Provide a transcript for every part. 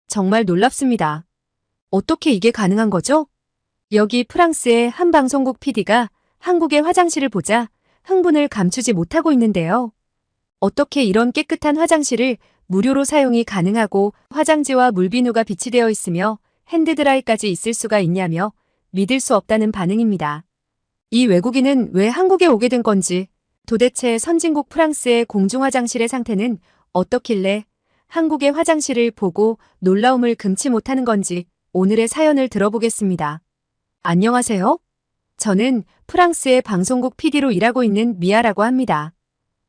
정말 놀랍습니다. 어떻게 이게 가능한 거죠? 여기 프랑스의 한 방송국 PD가 한국의 화장실을 보자 흥분을 감추지 못하고 있는데요. 어떻게 이런 깨끗한 화장실을 무료로 사용이 가능하고 화장지와 물비누가 비치되어 있으며 핸드드라이까지 있을 수가 있냐며 믿을 수 없다는 반응입니다. 이 외국인은 왜 한국에 오게 된 건지, 도대체 선진국 프랑스의 공중화장실의 상태는 어떻길래 한국의 화장실을 보고 놀라움을 금치 못하는 건지 오늘의 사연을 들어보겠습니다. 안녕하세요. 저는 프랑스의 방송국 PD로 일하고 있는 미아라고 합니다.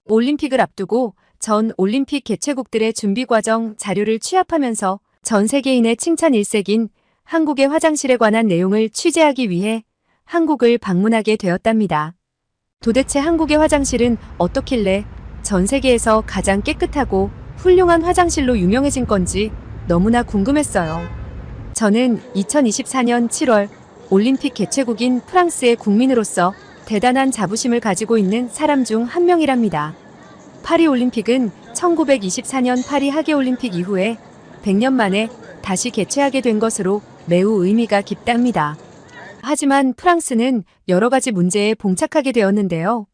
올림픽을 앞두고 전 올림픽 개최국들의 준비 과정 자료를 취합하면서 전 세계인의 칭찬 일색인 한국의 화장실에 관한 내용을 취재하기 위해 한국을 방문하게 되었답니다. 도대체 한국의 화장실은 어떻길래 전 세계에서 가장 깨끗하고 훌륭한 화장실로 유명해진 건지 너무나 궁금했어요. 저는 2024년 7월 올림픽 개최국인 프랑스의 국민으로서 대단한 자부심을 가지고 있는 사람 중 한 명이랍니다. 파리올림픽은 1924년 파리 하계올림픽 이후에 100년 만에 다시 개최하게 된 것으로 매우 의미가 깊답니다. 하지만 프랑스는 여러 가지 문제에 봉착하게 되었는데요.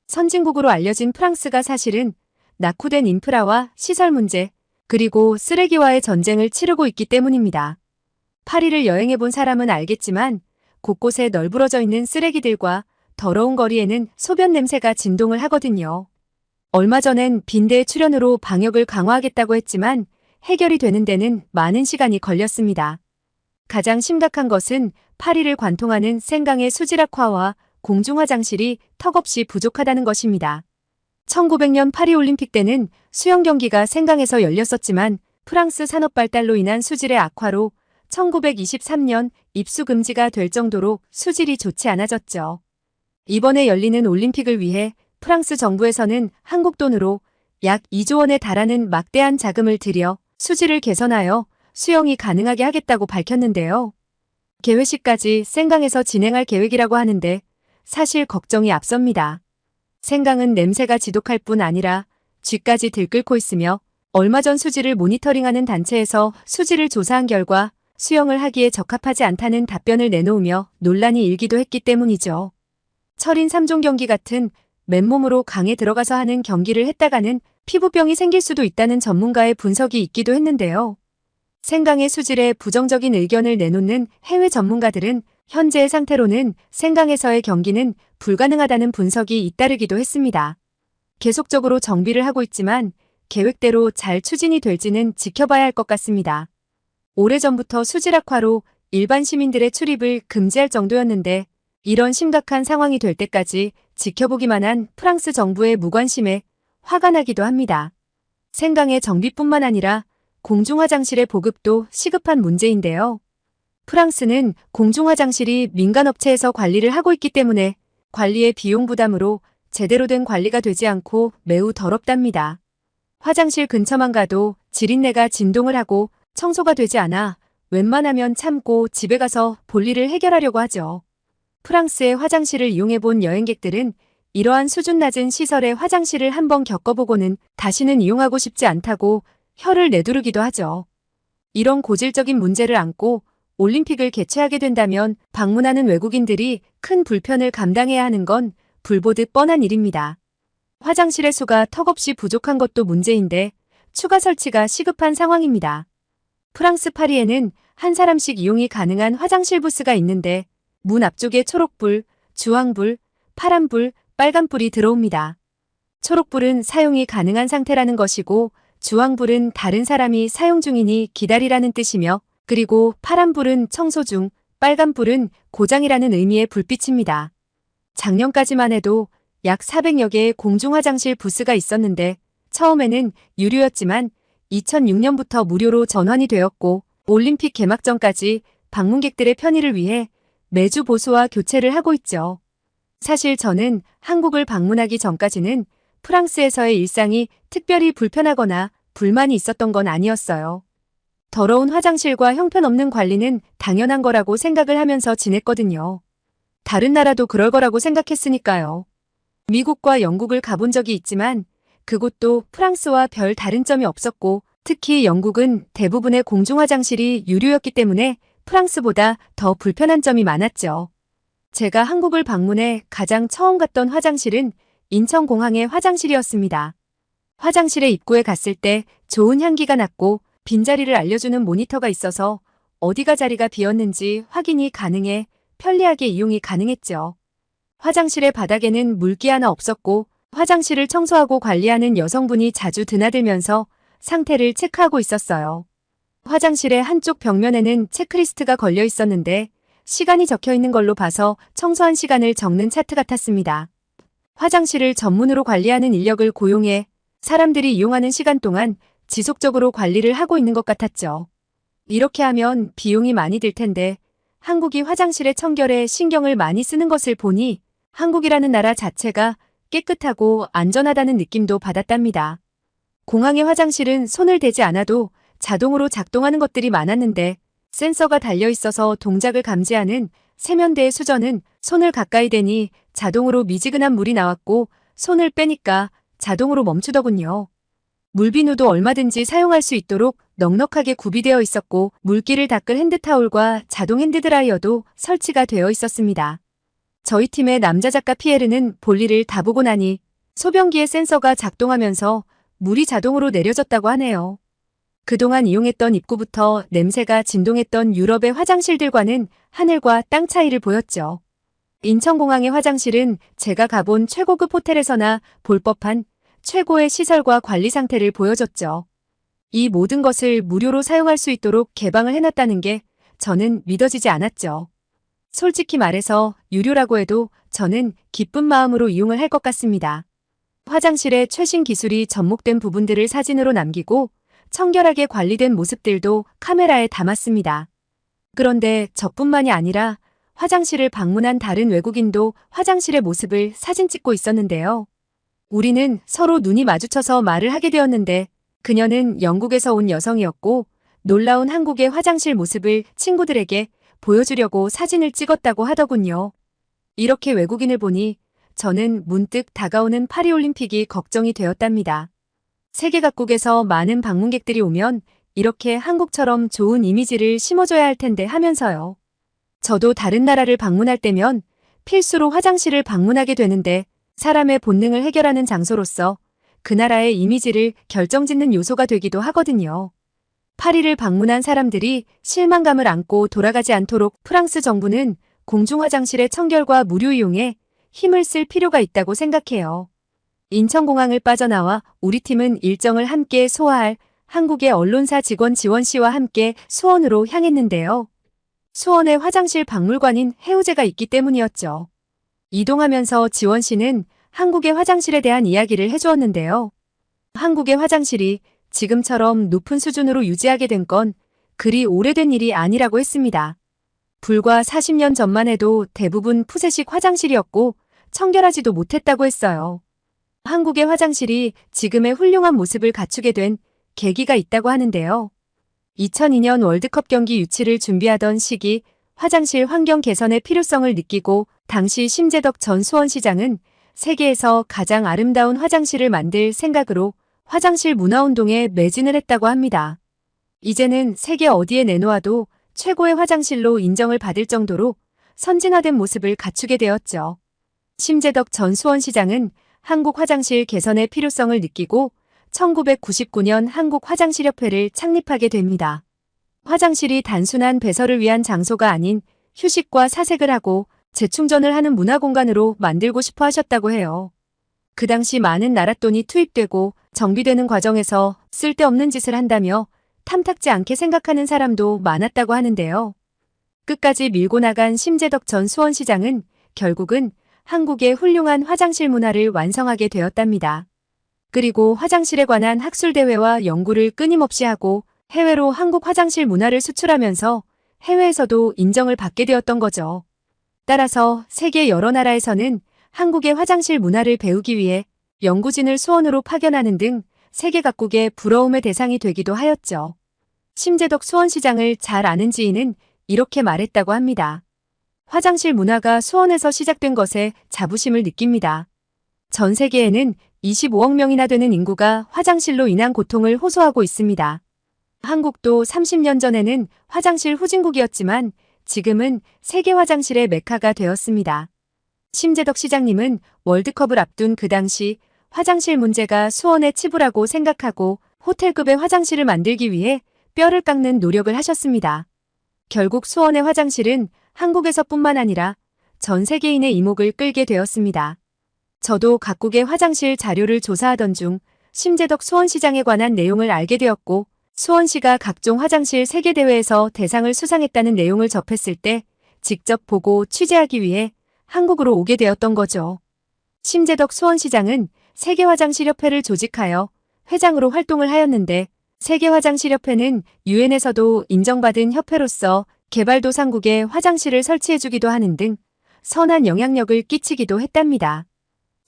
선진국으로 알려진 프랑스가 사실은 낙후된 인프라와 시설 문제, 그리고 쓰레기와의 전쟁을 치르고 있기 때문입니다. 파리를 여행해본 사람은 알겠지만 곳곳에 널브러져 있는 쓰레기들과 더러운 거리에는 소변 냄새가 진동을 하거든요. 얼마 전엔 빈대의 출현으로 방역을 강화하겠다고 했지만 해결이 되는 데는 많은 시간이 걸렸습니다. 가장 심각한 것은 파리를 관통하는 생강의 수질악화와 공중화장실이 턱없이 부족하다는 것입니다. 1900년 파리올림픽 때는 수영 경기가 생강에서 열렸었지만 프랑스 산업 발달로 인한 수질의 악화로 1923년 입수 금지가 될 정도로 수질이 좋지 않아졌죠. 이번에 열리는 올림픽을 위해 프랑스 정부에서는 한국 돈으로 약 2조 원에 달하는 막대한 자금을 들여 수질을 개선하여 수영이 가능하게 하겠다고 밝혔는데요. 개회식까지 생강에서 진행할 계획이라고 하는데 사실 걱정이 앞섭니다. 생강은 냄새가 지독할 뿐 아니라 쥐까지 들끓고 있으며 얼마 전 수질을 모니터링하는 단체에서 수질을 조사한 결과 수영을 하기에 적합하지 않다는 답변을 내놓으며 논란이 일기도 했기 때문이죠. 철인 3종 경기 같은 맨몸으로 강에 들어가서 하는 경기를 했다가는 피부병이 생길 수도 있다는 전문가의 분석이 있기도 했는데요. 생강의 수질에 부정적인 의견을 내놓는 해외 전문가들은 현재의 상태로는 생강에서의 경기는 불가능하다는 분석이 잇따르기도 했습니다. 계속적으로 정비를 하고 있지만 계획대로 잘 추진이 될지는 지켜봐야 할 것 같습니다. 오래전부터 수질 악화로 일반 시민들의 출입을 금지할 정도였는데 이런 심각한 상황이 될 때까지 지켜보기만 한 프랑스 정부의 무관심에 화가 나기도 합니다. 생강의 정비뿐만 아니라 공중화장실의 보급도 시급한 문제인데요. 프랑스는 공중화장실이 민간업체에서 관리를 하고 있기 때문에 관리의 비용 부담으로 제대로 된 관리가 되지 않고 매우 더럽답니다. 화장실 근처만 가도 지린내가 진동을 하고 청소가 되지 않아 웬만하면 참고 집에 가서 볼일을 해결하려고 하죠. 프랑스의 화장실을 이용해본 여행객들은 이러한 수준 낮은 시설의 화장실을 한번 겪어보고는 다시는 이용하고 싶지 않다고 혀를 내두르기도 하죠. 이런 고질적인 문제를 안고 올림픽을 개최하게 된다면 방문하는 외국인들이 큰 불편을 감당해야 하는 건 불보듯 뻔한 일입니다. 화장실의 수가 턱없이 부족한 것도 문제인데 추가 설치가 시급한 상황입니다. 프랑스 파리에는 한 사람씩 이용이 가능한 화장실 부스가 있는데 문 앞쪽에 초록불, 주황불, 파란불, 빨간불이 들어옵니다. 초록불은 사용이 가능한 상태라는 것이고 주황불은 다른 사람이 사용 중이니 기다리라는 뜻이며 그리고 파란불은 청소 중, 빨간불은 고장이라는 의미의 불빛입니다. 작년까지만 해도 약 400여 개의 공중화장실 부스가 있었는데 처음에는 유료였지만 2006년부터 무료로 전환이 되었고 올림픽 개막 전까지 방문객들의 편의를 위해 매주 보수와 교체를 하고 있죠. 사실 저는 한국을 방문하기 전까지는 프랑스에서의 일상이 특별히 불편하거나 불만이 있었던 건 아니었어요. 더러운 화장실과 형편없는 관리는 당연한 거라고 생각을 하면서 지냈거든요. 다른 나라도 그럴 거라고 생각했으니까요. 미국과 영국을 가본 적이 있지만 그곳도 프랑스와 별 다른 점이 없었고 특히 영국은 대부분의 공중 화장실이 유료였기 때문에 프랑스보다 더 불편한 점이 많았죠. 제가 한국을 방문해 가장 처음 갔던 화장실은 인천공항의 화장실이었습니다. 화장실의 입구에 갔을 때 좋은 향기가 났고 빈자리를 알려주는 모니터가 있어서 어디가 자리가 비었는지 확인이 가능해 편리하게 이용이 가능했죠. 화장실의 바닥에는 물기 하나 없었고 화장실을 청소하고 관리하는 여성분이 자주 드나들면서 상태를 체크하고 있었어요. 화장실의 한쪽 벽면에는 체크리스트가 걸려 있었는데 시간이 적혀 있는 걸로 봐서 청소한 시간을 적는 차트 같았습니다. 화장실을 전문으로 관리하는 인력을 고용해 사람들이 이용하는 시간 동안 지속적으로 관리를 하고 있는 것 같았죠. 이렇게 하면 비용이 많이 들 텐데 한국이 화장실의 청결에 신경을 많이 쓰는 것을 보니 한국이라는 나라 자체가 깨끗하고 안전하다는 느낌도 받았답니다. 공항의 화장실은 손을 대지 않아도 자동으로 작동하는 것들이 많았는데 센서가 달려 있어서 동작을 감지하는 세면대의 수전은 손을 가까이 대니 자동으로 미지근한 물이 나왔고 손을 빼니까 자동으로 멈추더군요. 물비누도 얼마든지 사용할 수 있도록 넉넉하게 구비되어 있었고 물기를 닦을 핸드타올과 자동 핸드드라이어도 설치가 되어 있었습니다. 저희 팀의 남자 작가 피에르는 볼일을 다 보고 나니 소변기의 센서가 작동하면서 물이 자동으로 내려졌다고 하네요. 그동안 이용했던 입구부터 냄새가 진동했던 유럽의 화장실들과는 하늘과 땅 차이를 보였죠. 인천공항의 화장실은 제가 가본 최고급 호텔에서나 볼 법한 최고의 시설과 관리 상태를 보여줬죠. 이 모든 것을 무료로 사용할 수 있도록 개방을 해놨다는 게 저는 믿어지지 않았죠. 솔직히 말해서 유료라고 해도 저는 기쁜 마음으로 이용을 할 것 같습니다. 화장실의 최신 기술이 접목된 부분들을 사진으로 남기고 청결하게 관리된 모습들도 카메라에 담았습니다. 그런데 저뿐만이 아니라 화장실을 방문한 다른 외국인도 화장실의 모습을 사진 찍고 있었는데요. 우리는 서로 눈이 마주쳐서 말을 하게 되었는데 그녀는 영국에서 온 여성이었고 놀라운 한국의 화장실 모습을 친구들에게 보여주려고 사진을 찍었다고 하더군요. 이렇게 외국인을 보니 저는 문득 다가오는 파리올림픽이 걱정이 되었답니다. 세계 각국에서 많은 방문객들이 오면 이렇게 한국처럼 좋은 이미지를 심어줘야 할 텐데 하면서요. 저도 다른 나라를 방문할 때면 필수로 화장실을 방문하게 되는데 사람의 본능을 해결하는 장소로서 그 나라의 이미지를 결정짓는 요소가 되기도 하거든요. 파리를 방문한 사람들이 실망감을 안고 돌아가지 않도록 프랑스 정부는 공중화장실의 청결과 무료 이용에 힘을 쓸 필요가 있다고 생각해요. 인천공항을 빠져나와 우리 팀은 일정을 함께 소화할 한국의 언론사 직원 지원 씨와 함께 수원으로 향했는데요. 수원에 화장실 박물관인 해우제가 있기 때문이었죠. 이동하면서 지원 씨는 한국의 화장실에 대한 이야기를 해주었는데요. 한국의 화장실이 지금처럼 높은 수준으로 유지하게 된 건 그리 오래된 일이 아니라고 했습니다. 불과 40년 전만 해도 대부분 푸세식 화장실이었고 청결하지도 못했다고 했어요. 한국의 화장실이 지금의 훌륭한 모습을 갖추게 된 계기가 있다고 하는데요. 2002년 월드컵 경기 유치를 준비하던 시기 화장실 환경 개선의 필요성을 느끼고 당시 심재덕 전 수원시장은 세계에서 가장 아름다운 화장실을 만들 생각으로 화장실 문화운동에 매진을 했다고 합니다. 이제는 세계 어디에 내놓아도 최고의 화장실로 인정을 받을 정도로 선진화된 모습을 갖추게 되었죠. 심재덕 전 수원시장은 한국 화장실 개선의 필요성을 느끼고 1999년 한국화장실협회를 창립하게 됩니다. 화장실이 단순한 배설을 위한 장소가 아닌 휴식과 사색을 하고 재충전을 하는 문화공간으로 만들고 싶어 하셨다고 해요. 그 당시 많은 나랏돈이 투입되고 정비되는 과정에서 쓸데없는 짓을 한다며 탐탁지 않게 생각하는 사람도 많았다고 하는데요. 끝까지 밀고 나간 심재덕 전 수원시장은 결국은 한국의 훌륭한 화장실 문화를 완성하게 되었답니다. 그리고 화장실에 관한 학술대회와 연구를 끊임없이 하고 해외로 한국 화장실 문화를 수출하면서 해외에서도 인정을 받게 되었던 거죠. 따라서 세계 여러 나라에서는 한국의 화장실 문화를 배우기 위해 연구진을 수원으로 파견하는 등 세계 각국의 부러움의 대상이 되기도 하였죠. 심재덕 수원시장을 잘 아는 지인은 이렇게 말했다고 합니다. 화장실 문화가 수원에서 시작된 것에 자부심을 느낍니다. 전 세계에는 25억 명이나 되는 인구가 화장실로 인한 고통을 호소하고 있습니다. 한국도 30년 전에는 화장실 후진국이었지만 지금은 세계 화장실의 메카가 되었습니다. 심재덕 시장님은 월드컵을 앞둔 그 당시 화장실 문제가 수원의 치부라고 생각하고 호텔급의 화장실을 만들기 위해 뼈를 깎는 노력을 하셨습니다. 결국 수원의 화장실은 한국에서뿐만 아니라 전 세계인의 이목을 끌게 되었습니다. 저도 각국의 화장실 자료를 조사하던 중 심재덕 수원시장에 관한 내용을 알게 되었고 수원시가 각종 화장실 세계대회에서 대상을 수상했다는 내용을 접했을 때 직접 보고 취재하기 위해 한국으로 오게 되었던 거죠. 심재덕 수원시장은 세계화장실협회를 조직하여 회장으로 활동을 하였는데 세계화장실협회는 유엔에서도 인정받은 협회로서 개발도상국에 화장실을 설치해주기도 하는 등 선한 영향력을 끼치기도 했답니다.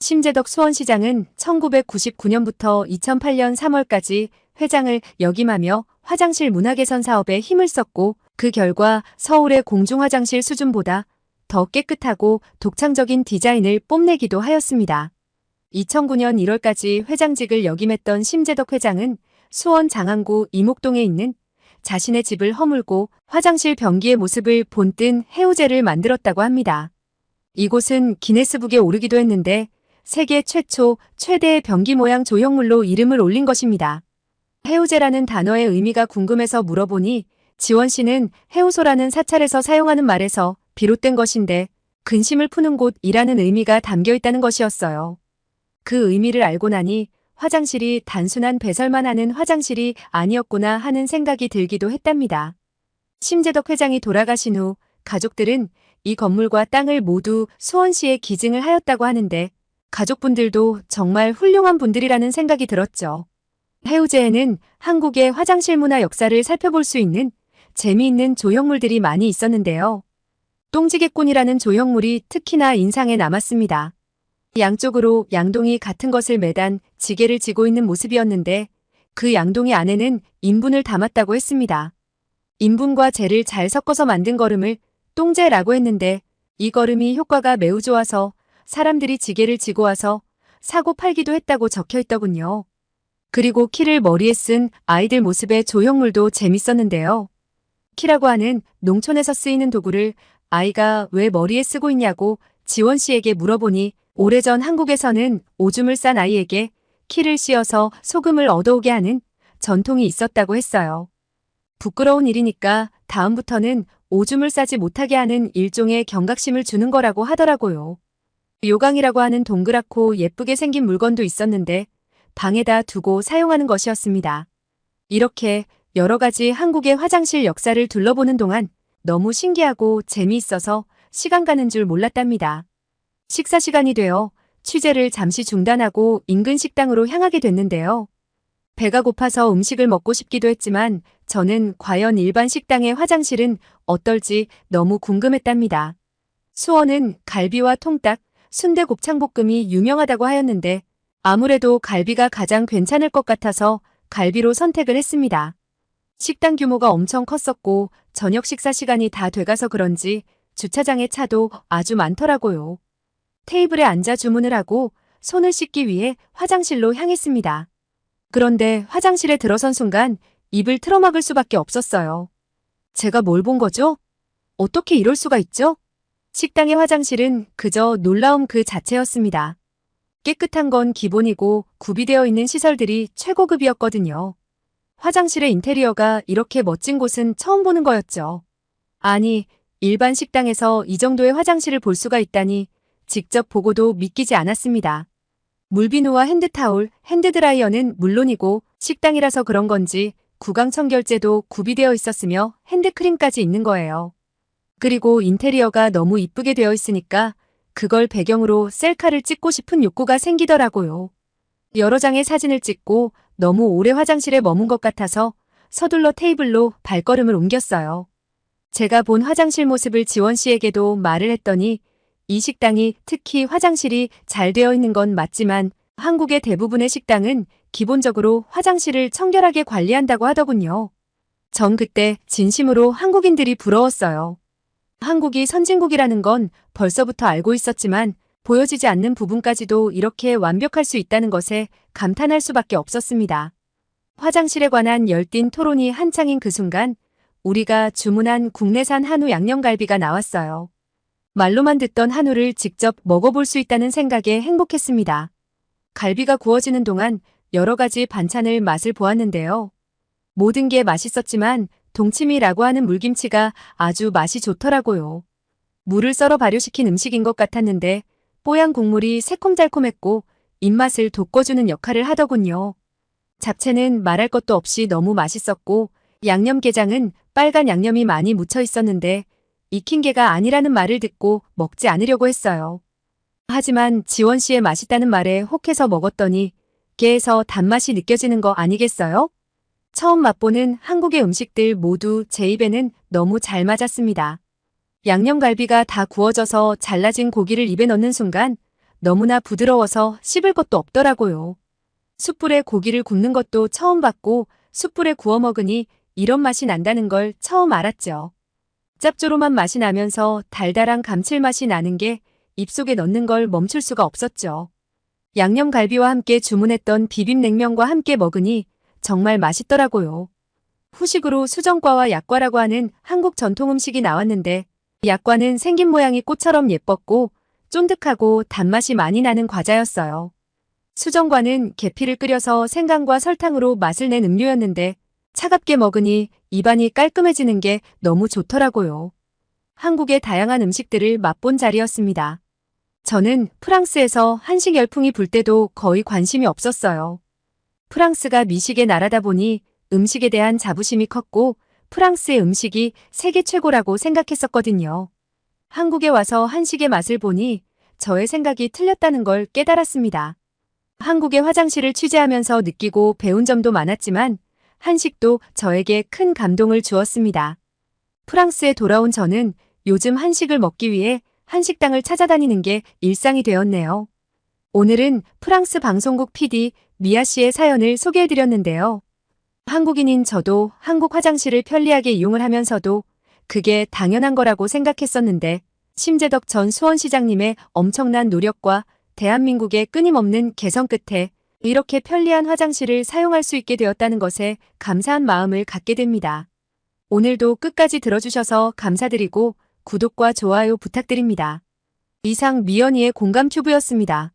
심재덕 수원시장은 1999년부터 2008년 3월까지 회장을 역임하며 화장실 문화개선 사업에 힘을 썼고 그 결과 서울의 공중화장실 수준보다 더 깨끗하고 독창적인 디자인을 뽐내기도 하였습니다. 2009년 1월까지 회장직을 역임했던 심재덕 회장은 수원 장안구 이목동에 있는 자신의 집을 허물고 화장실 변기의 모습을 본뜬 해우제를 만들었다고 합니다. 이곳은 기네스북에 오르기도 했는데 세계 최초 최대의 변기 모양 조형물로 이름을 올린 것입니다. 해우제라는 단어의 의미가 궁금해서 물어보니 지원 씨는 해우소라는 사찰에서 사용하는 말에서 비롯된 것인데 근심을 푸는 곳이라는 의미가 담겨 있다는 것이었어요. 그 의미를 알고 나니 화장실이 단순한 배설만 하는 화장실이 아니었구나 하는 생각이 들기도 했답니다. 심재덕 회장이 돌아가신 후 가족들은 이 건물과 땅을 모두 수원시에 기증을 하였다고 하는데 가족분들도 정말 훌륭한 분들이라는 생각이 들었죠. 해우제에는 한국의 화장실 문화 역사를 살펴볼 수 있는 재미있는 조형물들이 많이 있었는데요. 똥지개꾼이라는 조형물이 특히나 인상에 남았습니다. 양쪽으로 양동이 같은 것을 매단 지게를 지고 있는 모습이었는데 그 양동이 안에는 인분을 담았다고 했습니다. 인분과 재를 잘 섞어서 만든 거름을 똥재라고 했는데 이 거름이 효과가 매우 좋아서 사람들이 지게를 지고 와서 사고 팔기도 했다고 적혀 있더군요. 그리고 키를 머리에 쓴 아이들 모습의 조형물도 재밌었는데요. 키라고 하는 농촌에서 쓰이는 도구를 아이가 왜 머리에 쓰고 있냐고 지원 씨에게 물어보니 오래전 한국에서는 오줌을 싼 아이에게 키를 씌어서 소금을 얻어오게 하는 전통이 있었다고 했어요. 부끄러운 일이니까 다음부터는 오줌을 싸지 못하게 하는 일종의 경각심을 주는 거라고 하더라고요. 요강이라고 하는 동그랗고 예쁘게 생긴 물건도 있었는데 방에다 두고 사용하는 것이었습니다. 이렇게 여러 가지 한국의 화장실 역사를 둘러보는 동안 너무 신기하고 재미있어서 시간 가는 줄 몰랐답니다. 식사 시간이 되어 취재를 잠시 중단하고 인근 식당으로 향하게 됐는데요. 배가 고파서 음식을 먹고 싶기도 했지만 저는 과연 일반 식당의 화장실은 어떨지 너무 궁금했답니다. 수원은 갈비와 통닭, 순대 곱창볶음이 유명하다고 하였는데 아무래도 갈비가 가장 괜찮을 것 같아서 갈비로 선택을 했습니다. 식당 규모가 엄청 컸었고 저녁 식사 시간이 다 돼가서 그런지 주차장에 차도 아주 많더라고요. 테이블에 앉아 주문을 하고 손을 씻기 위해 화장실로 향했습니다. 그런데 화장실에 들어선 순간 입을 틀어막을 수밖에 없었어요. 제가 뭘 본 거죠? 어떻게 이럴 수가 있죠? 식당의 화장실은 그저 놀라움 그 자체였습니다. 깨끗한 건 기본이고 구비되어 있는 시설들이 최고급이었거든요. 화장실의 인테리어가 이렇게 멋진 곳은 처음 보는 거였죠. 아니, 일반 식당에서 이 정도의 화장실을 볼 수가 있다니 직접 보고도 믿기지 않았습니다. 물비누와 핸드타올, 핸드드라이어는 물론이고 식당이라서 그런 건지 구강청결제도 구비되어 있었으며 핸드크림까지 있는 거예요. 그리고 인테리어가 너무 이쁘게 되어 있으니까 그걸 배경으로 셀카를 찍고 싶은 욕구가 생기더라고요. 여러 장의 사진을 찍고 너무 오래 화장실에 머문 것 같아서 서둘러 테이블로 발걸음을 옮겼어요. 제가 본 화장실 모습을 지원 씨에게도 말을 했더니 이 식당이 특히 화장실이 잘 되어 있는 건 맞지만 한국의 대부분의 식당은 기본적으로 화장실을 청결하게 관리한다고 하더군요. 전 그때 진심으로 한국인들이 부러웠어요. 한국이 선진국이라는 건 벌써부터 알고 있었지만 보여지지 않는 부분까지도 이렇게 완벽할 수 있다는 것에 감탄할 수밖에 없었습니다. 화장실에 관한 열띤 토론이 한창인 그 순간 우리가 주문한 국내산 한우 양념갈비가 나왔어요. 말로만 듣던 한우를 직접 먹어볼 수 있다는 생각에 행복했습니다. 갈비가 구워지는 동안 여러 가지 반찬을 맛을 보았는데요. 모든 게 맛있었지만 동치미라고 하는 물김치가 아주 맛이 좋더라고요. 물을 썰어 발효시킨 음식인 것 같았는데 뽀얀 국물이 새콤달콤했고 입맛을 돋궈주는 역할을 하더군요. 잡채는 말할 것도 없이 너무 맛있었고 양념게장은 빨간 양념이 많이 묻혀 있었는데 익힌 게가 아니라는 말을 듣고 먹지 않으려고 했어요. 하지만 지원 씨의 맛있다는 말에 혹해서 먹었더니 게에서 단맛이 느껴지는 거 아니겠어요? 처음 맛보는 한국의 음식들 모두 제 입에는 너무 잘 맞았습니다. 양념갈비가 다 구워져서 잘라진 고기를 입에 넣는 순간 너무나 부드러워서 씹을 것도 없더라고요. 숯불에 고기를 굽는 것도 처음 봤고 숯불에 구워 먹으니 이런 맛이 난다는 걸 처음 알았죠. 짭조름한 맛이 나면서 달달한 감칠맛이 나는 게 입속에 넣는 걸 멈출 수가 없었죠. 양념갈비와 함께 주문했던 비빔냉면과 함께 먹으니 정말 맛있더라고요. 후식으로 수정과와 약과라고 하는 한국 전통 음식이 나왔는데 약과는 생긴 모양이 꽃처럼 예뻤고 쫀득하고 단맛이 많이 나는 과자였어요. 수정과는 계피를 끓여서 생강과 설탕으로 맛을 낸 음료였는데 차갑게 먹으니 입안이 깔끔해지는 게 너무 좋더라고요. 한국의 다양한 음식들을 맛본 자리였습니다. 저는 프랑스에서 한식 열풍이 불 때도 거의 관심이 없었어요. 프랑스가 미식의 나라다 보니 음식에 대한 자부심이 컸고 프랑스의 음식이 세계 최고라고 생각했었거든요. 한국에 와서 한식의 맛을 보니 저의 생각이 틀렸다는 걸 깨달았습니다. 한국의 화장실을 취재하면서 느끼고 배운 점도 많았지만 한식도 저에게 큰 감동을 주었습니다. 프랑스에 돌아온 저는 요즘 한식을 먹기 위해 한식당을 찾아다니는 게 일상이 되었네요. 오늘은 프랑스 방송국 PD 미아 씨의 사연을 소개해드렸는데요. 한국인인 저도 한국 화장실을 편리하게 이용을 하면서도 그게 당연한 거라고 생각했었는데 심재덕 전 수원시장님의 엄청난 노력과 대한민국의 끊임없는 개선 끝에 이렇게 편리한 화장실을 사용할 수 있게 되었다는 것에 감사한 마음을 갖게 됩니다. 오늘도 끝까지 들어주셔서 감사드리고 구독과 좋아요 부탁드립니다. 이상 미연이의 공감 튜브였습니다.